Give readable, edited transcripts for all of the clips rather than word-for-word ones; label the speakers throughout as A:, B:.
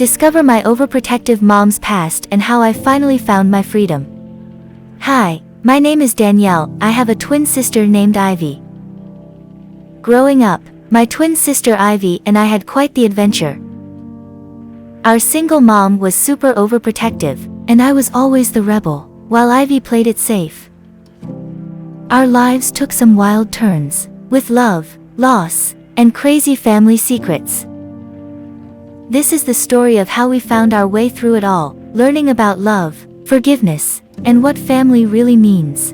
A: discover my overprotective mom's past and how I finally found my freedom. Hi, my name is Danielle. I have a twin sister named Ivy. Growing up, my twin sister Ivy and I had quite the adventure. Our single mom was super overprotective, and I was always the rebel, while Ivy played it safe. Our lives took some wild turns, with love, loss, and crazy family secrets. This is the story of how we found our way through it all, learning about love, forgiveness, and what family really means.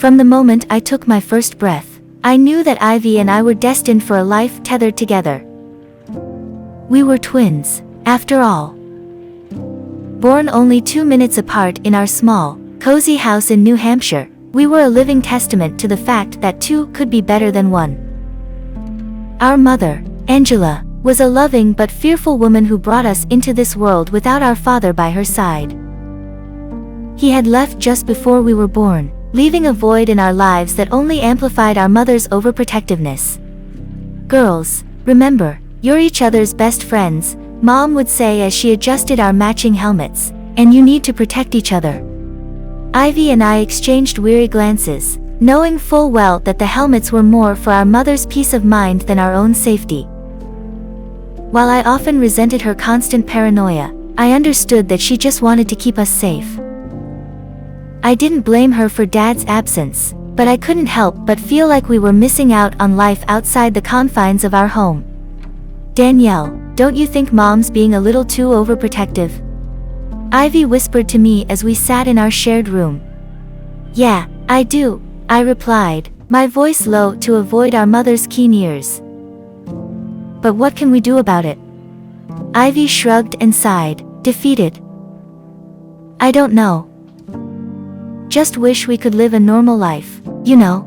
A: From the moment I took my first breath, I knew that Ivy and I were destined for a life tethered together. We were twins, after all. Born only 2 minutes apart in our small, cozy house in New Hampshire, we were a living testament to the fact that two could be better than one. Our mother, Angela, was a loving but fearful woman who brought us into this world without our father by her side. He had left just before we were born, leaving a void in our lives that only amplified our mother's overprotectiveness. "Girls, remember, you're each other's best friends," Mom would say as she adjusted our matching helmets, "and you need to protect each other." Ivy and I exchanged weary glances, knowing full well that the helmets were more for our mother's peace of mind than our own safety. While I often resented her constant paranoia, I understood that she just wanted to keep us safe. I didn't blame her for Dad's absence, but I couldn't help but feel like we were missing out on life outside the confines of our home. "Danielle, don't you think Mom's being a little too overprotective?" Ivy whispered to me as we sat in our shared room. "Yeah, I do," I replied, my voice low to avoid our mother's keen ears. "But what can we do about it?" Ivy shrugged and sighed, defeated. "I don't know. Just wish we could live a normal life, you know.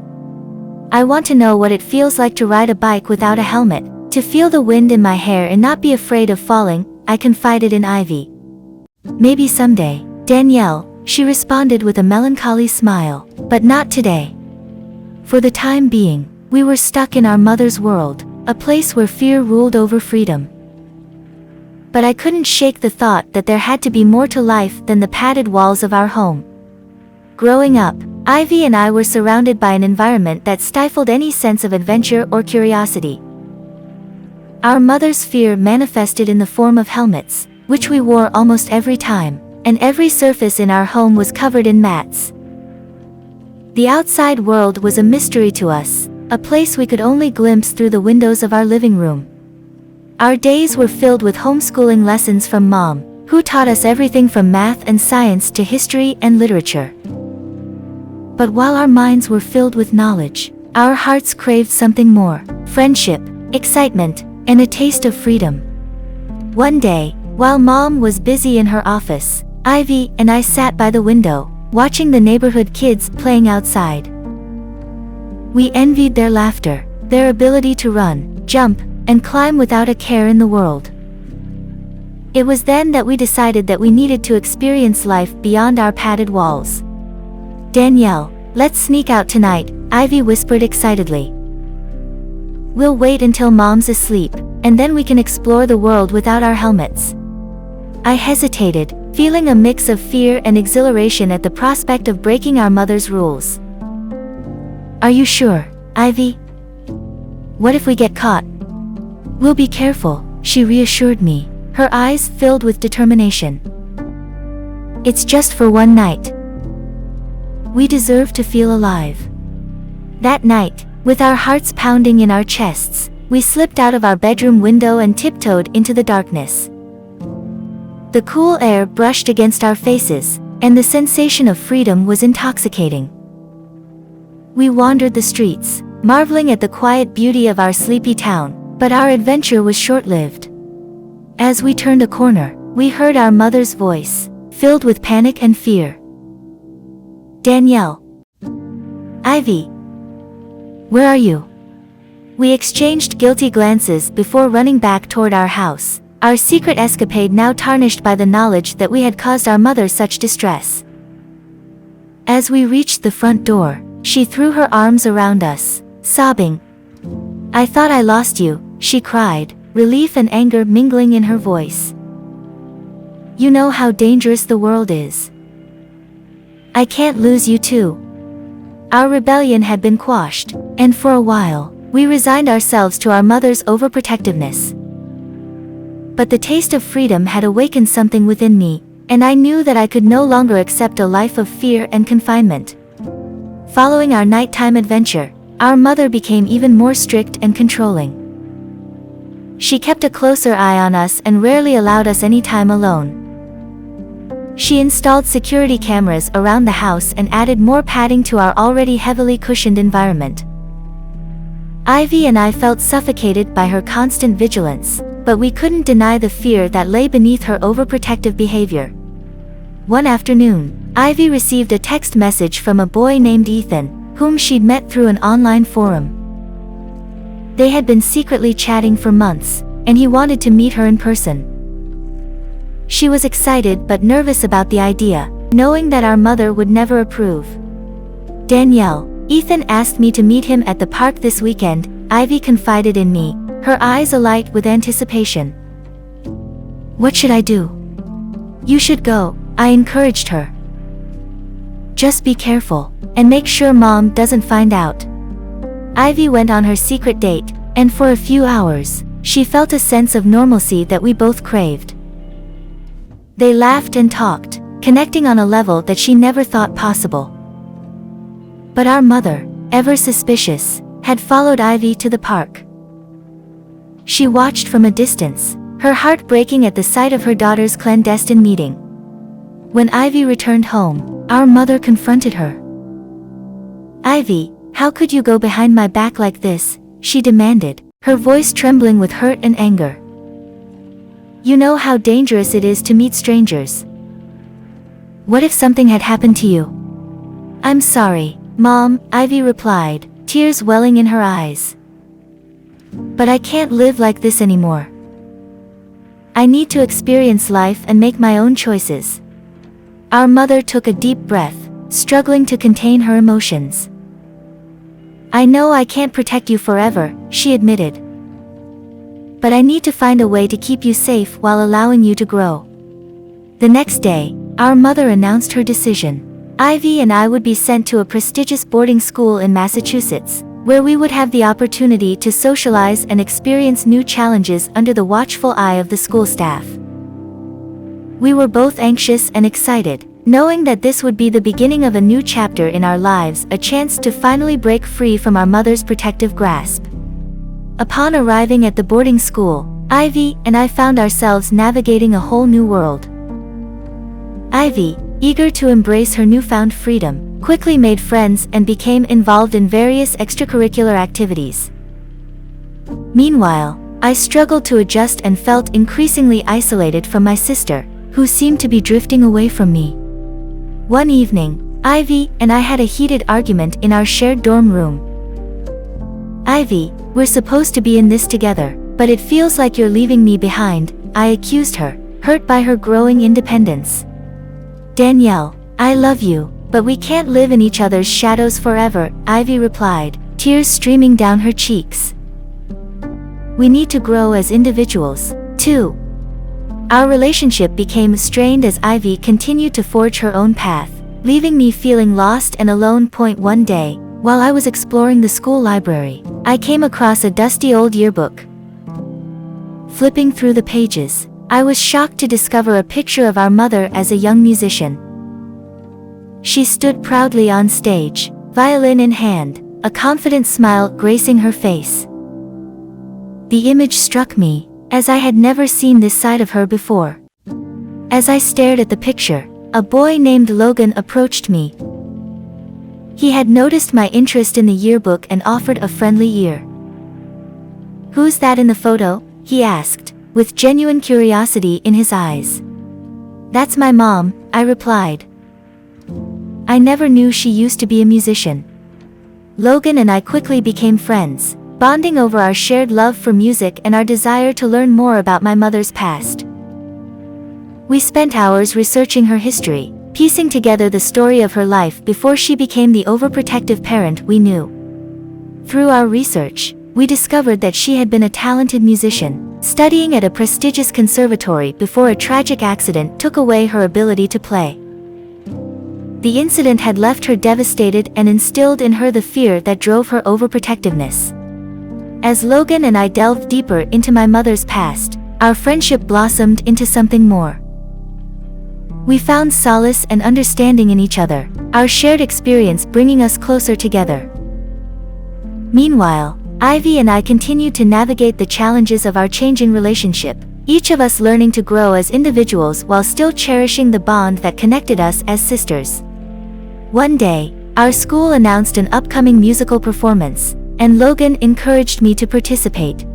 A: I want to know what it feels like to ride a bike without a helmet, to feel the wind in my hair and not be afraid of falling," I confided in Ivy. "Maybe someday, Danielle," she responded with a melancholy smile, "but not today." For the time being, we were stuck in our mother's world, a place where fear ruled over freedom. But I couldn't shake the thought that there had to be more to life than the padded walls of our home. Growing up, Ivy and I were surrounded by an environment that stifled any sense of adventure or curiosity. Our mother's fear manifested in the form of helmets, which we wore almost every time, and every surface in our home was covered in mats. The outside world was a mystery to us, a place we could only glimpse through the windows of our living room. Our days were filled with homeschooling lessons from Mom, who taught us everything from math and science to history and literature. But while our minds were filled with knowledge, our hearts craved something more: friendship, excitement, and a taste of freedom. One day, while Mom was busy in her office, Ivy and I sat by the window, watching the neighborhood kids playing outside. We envied their laughter, their ability to run, jump, and climb without a care in the world. It was then that we decided that we needed to experience life beyond our padded walls. "Danielle, let's sneak out tonight," Ivy whispered excitedly. "We'll wait until Mom's asleep, and then we can explore the world without our helmets." I hesitated, feeling a mix of fear and exhilaration at the prospect of breaking our mother's rules. "Are you sure, Ivy? What if we get caught?" "We'll be careful," she reassured me, her eyes filled with determination. "It's just for one night. We deserve to feel alive." That night, with our hearts pounding in our chests, we slipped out of our bedroom window and tiptoed into the darkness. The cool air brushed against our faces, and the sensation of freedom was intoxicating. We wandered the streets, marveling at the quiet beauty of our sleepy town, but our adventure was short-lived. As we turned a corner, we heard our mother's voice, filled with panic and fear. "Danielle. Ivy. Where are you?" We exchanged guilty glances before running back toward our house, our secret escapade now tarnished by the knowledge that we had caused our mother such distress. As we reached the front door, she threw her arms around us, sobbing. "I thought I lost you," she cried, relief and anger mingling in her voice. You know how dangerous the world is. I can't lose you too." Our rebellion had been quashed, and for a while, we resigned ourselves to our mother's overprotectiveness. But the taste of freedom had awakened something within me, and I knew that I could no longer accept a life of fear and confinement. Following our nighttime adventure, our mother became even more strict and controlling. She kept a closer eye on us and rarely allowed us any time alone. She installed security cameras around the house and added more padding to our already heavily cushioned environment. Ivy and I felt suffocated by her constant vigilance, but we couldn't deny the fear that lay beneath her overprotective behavior. One afternoon, Ivy received a text message from a boy named Ethan, whom she'd met through an online forum. They had been secretly chatting for months, and he wanted to meet her in person. She was excited but nervous about the idea, knowing that our mother would never approve. "Danielle, Ethan asked me to meet him at the park this weekend," Ivy confided in me, her eyes alight with anticipation. "What should I do?" "You should go," I encouraged her. "Just be careful, and make sure Mom doesn't find out." Ivy went on her secret date, and for a few hours, she felt a sense of normalcy that we both craved. They laughed and talked, connecting on a level that she never thought possible. But our mother, ever suspicious, had followed Ivy to the park. She watched from a distance, her heart breaking at the sight of her daughter's clandestine meeting. When Ivy returned home, our mother confronted her. "Ivy, how could you go behind my back like this?" she demanded, her voice trembling with hurt and anger. "You know how dangerous it is to meet strangers. What if something had happened to you?" "I'm sorry, Mom," Ivy replied, tears welling in her eyes. "But I can't live like this anymore. I need to experience life and make my own choices." Our mother took a deep breath, struggling to contain her emotions. "I know I can't protect you forever," she admitted. "But I need to find a way to keep you safe while allowing you to grow." The next day, our mother announced her decision. Ivy and I would be sent to a prestigious boarding school in Massachusetts, where we would have the opportunity to socialize and experience new challenges under the watchful eye of the school staff. We were both anxious and excited, knowing that this would be the beginning of a new chapter in our lives, a chance to finally break free from our mother's protective grasp. Upon arriving at the boarding school, Ivy and I found ourselves navigating a whole new world. Ivy, eager to embrace her newfound freedom, quickly made friends and became involved in various extracurricular activities. Meanwhile, I struggled to adjust and felt increasingly isolated from my sister, who seemed to be drifting away from me. One evening, Ivy and I had a heated argument in our shared dorm room. "Ivy, we're supposed to be in this together, but it feels like you're leaving me behind," I accused her, hurt by her growing independence. "Danielle, I love you, but we can't live in each other's shadows forever," Ivy replied, tears streaming down her cheeks. "We need to grow as individuals, too." Our relationship became strained as Ivy continued to forge her own path, leaving me feeling lost and alone. One day, while I was exploring the school library, I came across a dusty old yearbook. Flipping through the pages, I was shocked to discover a picture of our mother as a young musician. She stood proudly on stage, violin in hand, a confident smile gracing her face. The image struck me, as I had never seen this side of her before. As I stared at the picture, a boy named Logan approached me. He had noticed my interest in the yearbook and offered a friendly ear. "Who's that in the photo?" he asked, with genuine curiosity in his eyes. "That's my mom," I replied. I never knew she used to be a musician. Logan and I quickly became friends, bonding over our shared love for music and our desire to learn more about my mother's past. We spent hours researching her history, piecing together the story of her life before she became the overprotective parent we knew. Through our research, we discovered that she had been a talented musician, studying at a prestigious conservatory before a tragic accident took away her ability to play. The incident had left her devastated and instilled in her the fear that drove her overprotectiveness. As Logan and I delved deeper into my mother's past, our friendship blossomed into something more. We found solace and understanding in each other, our shared experience bringing us closer together. Meanwhile, Ivy and I continued to navigate the challenges of our changing relationship, each of us learning to grow as individuals while still cherishing the bond that connected us as sisters. One day, our school announced an upcoming musical performance, and Logan encouraged me to participate.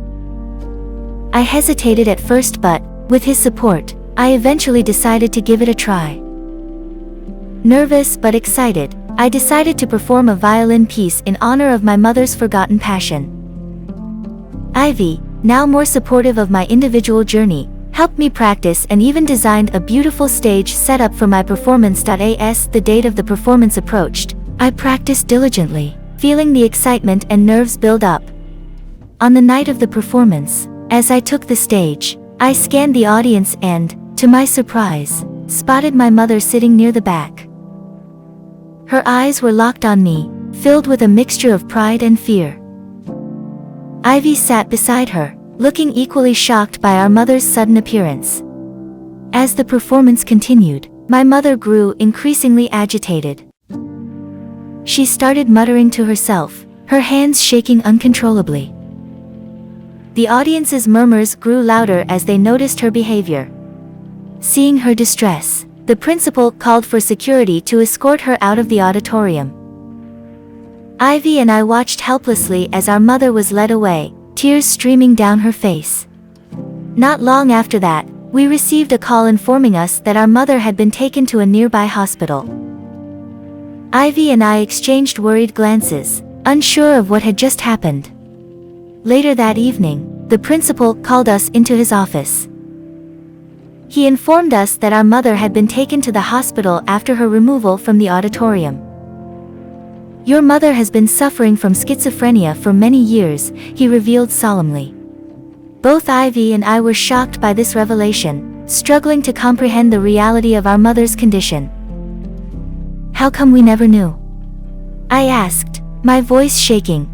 A: I hesitated at first, but, with his support, I eventually decided to give it a try. Nervous but excited, I decided to perform a violin piece in honor of my mother's forgotten passion. Ivy, now more supportive of my individual journey, helped me practice and even designed a beautiful stage setup for my performance. As the date of the performance approached, I practiced diligently, feeling the excitement and nerves build up. On the night of the performance, as I took the stage, I scanned the audience and, to my surprise, spotted my mother sitting near the back. Her eyes were locked on me, filled with a mixture of pride and fear. Ivy sat beside her, looking equally shocked by our mother's sudden appearance. As the performance continued, my mother grew increasingly agitated. She started muttering to herself, her hands shaking uncontrollably. The audience's murmurs grew louder as they noticed her behavior. Seeing her distress, the principal called for security to escort her out of the auditorium. Ivy and I watched helplessly as our mother was led away, tears streaming down her face. Not long after that, we received a call informing us that our mother had been taken to a nearby hospital. Ivy and I exchanged worried glances, unsure of what had just happened. Later that evening, the principal called us into his office. He informed us that our mother had been taken to the hospital after her removal from the auditorium. "Your mother has been suffering from schizophrenia for many years," he revealed solemnly. Both Ivy and I were shocked by this revelation, struggling to comprehend the reality of our mother's condition. "How come we never knew?" I asked, my voice shaking.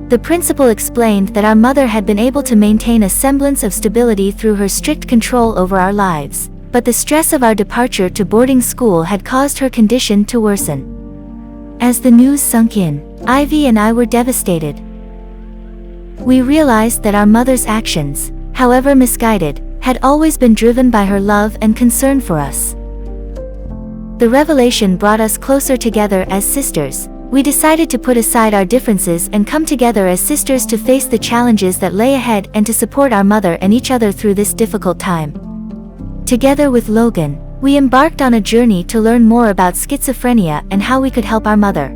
A: The principal explained that our mother had been able to maintain a semblance of stability through her strict control over our lives, but the stress of our departure to boarding school had caused her condition to worsen. As the news sunk in, Ivy and I were devastated. We realized that our mother's actions, however misguided, had always been driven by her love and concern for us. The revelation brought us closer together as sisters. We decided to put aside our differences and come together as sisters to face the challenges that lay ahead and to support our mother and each other through this difficult time. Together with Logan, we embarked on a journey to learn more about schizophrenia and how we could help our mother.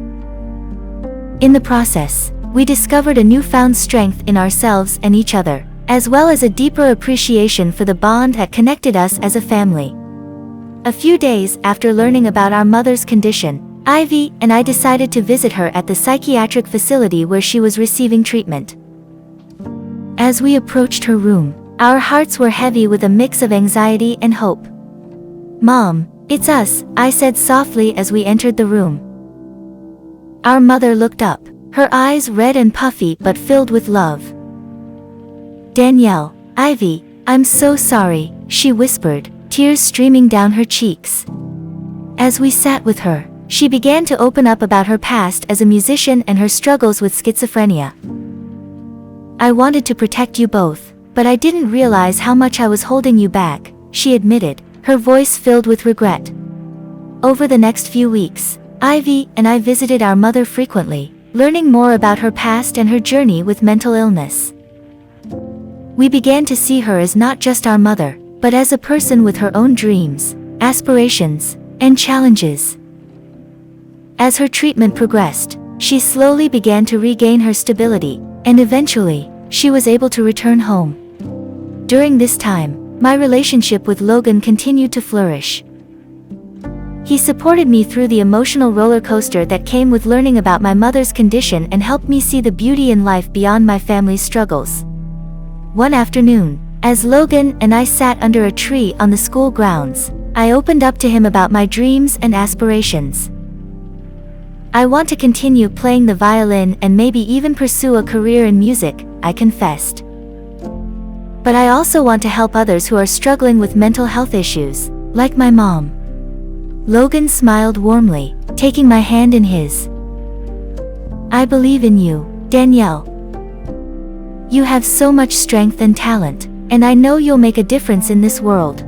A: In the process, we discovered a newfound strength in ourselves and each other, as well as a deeper appreciation for the bond that connected us as a family. A few days after learning about our mother's condition, Ivy and I decided to visit her at the psychiatric facility where she was receiving treatment. As we approached her room, our hearts were heavy with a mix of anxiety and hope. "Mom, it's us," I said softly as we entered the room. Our mother looked up, her eyes red and puffy but filled with love. "Danielle, Ivy, I'm so sorry," she whispered, tears streaming down her cheeks. As we sat with her, she began to open up about her past as a musician and her struggles with schizophrenia. "I wanted to protect you both, but I didn't realize how much I was holding you back," she admitted, her voice filled with regret. Over the next few weeks, Ivy and I visited our mother frequently, learning more about her past and her journey with mental illness. We began to see her as not just our mother, but as a person with her own dreams, aspirations, and challenges. As her treatment progressed, she slowly began to regain her stability, and eventually, she was able to return home. During this time, my relationship with Logan continued to flourish. He supported me through the emotional roller coaster that came with learning about my mother's condition and helped me see the beauty in life beyond my family's struggles. One afternoon, as Logan and I sat under a tree on the school grounds, I opened up to him about my dreams and aspirations. "I want to continue playing the violin and maybe even pursue a career in music," I confessed. "But I also want to help others who are struggling with mental health issues, like my mom." Logan smiled warmly, taking my hand in his. "I believe in you, Danielle. You have so much strength and talent, and I know you'll make a difference in this world."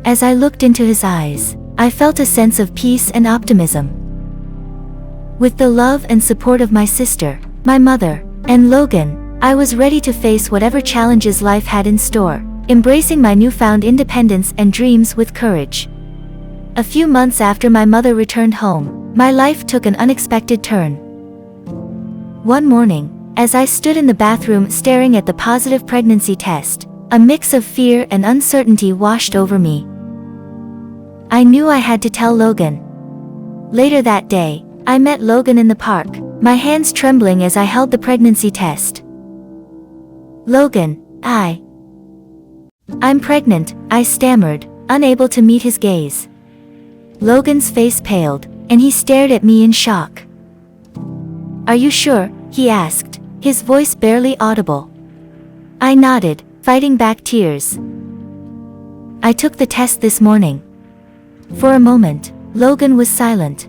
A: As I looked into his eyes, I felt a sense of peace and optimism. With the love and support of my sister, my mother, and Logan, I was ready to face whatever challenges life had in store, embracing my newfound independence and dreams with courage. A few months after my mother returned home, my life took an unexpected turn. One morning, as I stood in the bathroom staring at the positive pregnancy test, a mix of fear and uncertainty washed over me. I knew I had to tell Logan. Later that day, I met Logan in the park, my hands trembling as I held the pregnancy test. "Logan, I'm pregnant," I stammered, unable to meet his gaze. Logan's face paled, and he stared at me in shock. "Are you sure?" he asked, his voice barely audible. I nodded, fighting back tears. "I took the test this morning." For a moment, Logan was silent.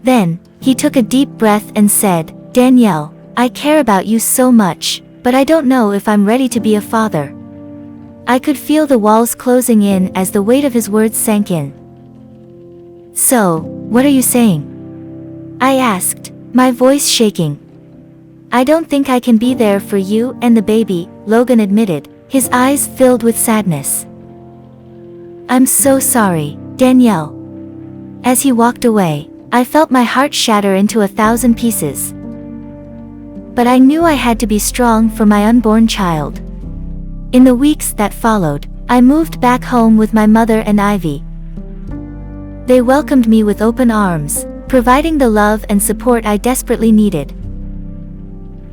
A: Then, he took a deep breath and said, "Danielle, I care about you so much, but I don't know if I'm ready to be a father." I could feel the walls closing in as the weight of his words sank in. "So, what are you saying?" I asked, my voice shaking. "I don't think I can be there for you and the baby," Logan admitted, his eyes filled with sadness. "I'm so sorry, Danielle." As he walked away, I felt my heart shatter into 1,000 pieces. But I knew I had to be strong for my unborn child. In the weeks that followed, I moved back home with my mother and Ivy. They welcomed me with open arms, providing the love and support I desperately needed.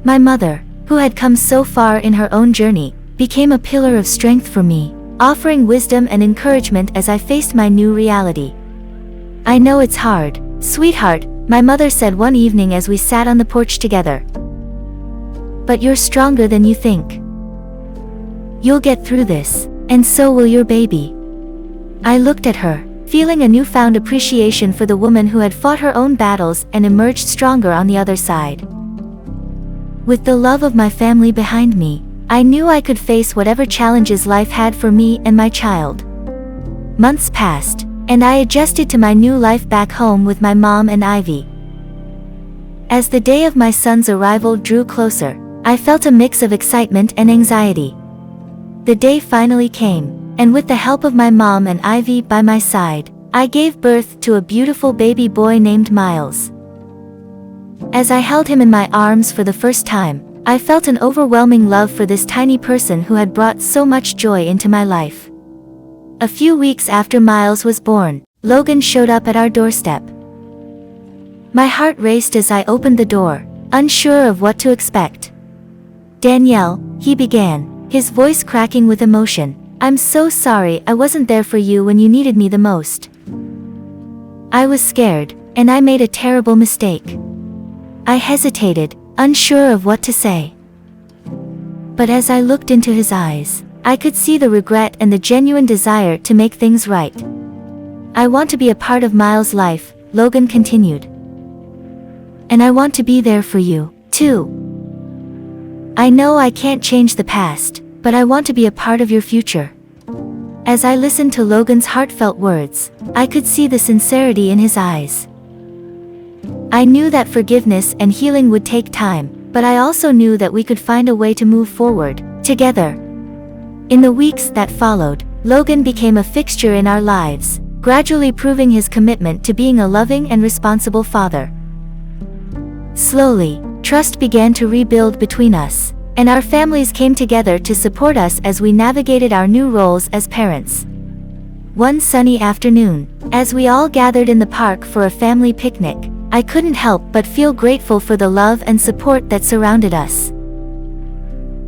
A: My mother, who had come so far in her own journey, became a pillar of strength for me, offering wisdom and encouragement as I faced my new reality. "I know it's hard, sweetheart," my mother said one evening as we sat on the porch together. "But you're stronger than you think. You'll get through this, and so will your baby." I looked at her, feeling a newfound appreciation for the woman who had fought her own battles and emerged stronger on the other side. With the love of my family behind me, I knew I could face whatever challenges life had for me and my child. Months passed, and I adjusted to my new life back home with my mom and Ivy. As the day of my son's arrival drew closer, I felt a mix of excitement and anxiety. The day finally came, and with the help of my mom and Ivy by my side, I gave birth to a beautiful baby boy named Miles. As I held him in my arms for the first time, I felt an overwhelming love for this tiny person who had brought so much joy into my life. A few weeks after Miles was born, Logan showed up at our doorstep. My heart raced as I opened the door, unsure of what to expect. "Danielle," he began, his voice cracking with emotion, "I'm so sorry I wasn't there for you when you needed me the most. I was scared, and I made a terrible mistake." I hesitated, unsure of what to say. But as I looked into his eyes, I could see the regret and the genuine desire to make things right. "I want to be a part of Miles' life," Logan continued. "And I want to be there for you, too. I know I can't change the past, but I want to be a part of your future." As I listened to Logan's heartfelt words, I could see the sincerity in his eyes. I knew that forgiveness and healing would take time, but I also knew that we could find a way to move forward, together. In the weeks that followed, Logan became a fixture in our lives, gradually proving his commitment to being a loving and responsible father. Slowly, trust began to rebuild between us, and our families came together to support us as we navigated our new roles as parents. One sunny afternoon, as we all gathered in the park for a family picnic, I couldn't help but feel grateful for the love and support that surrounded us.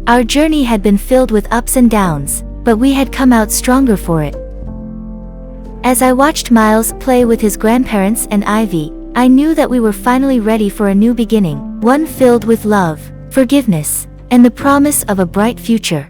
A: Our journey had been filled with ups and downs, but we had come out stronger for it. As I watched Miles play with his grandparents and Ivy, I knew that we were finally ready for a new beginning, one filled with love, forgiveness, and the promise of a bright future.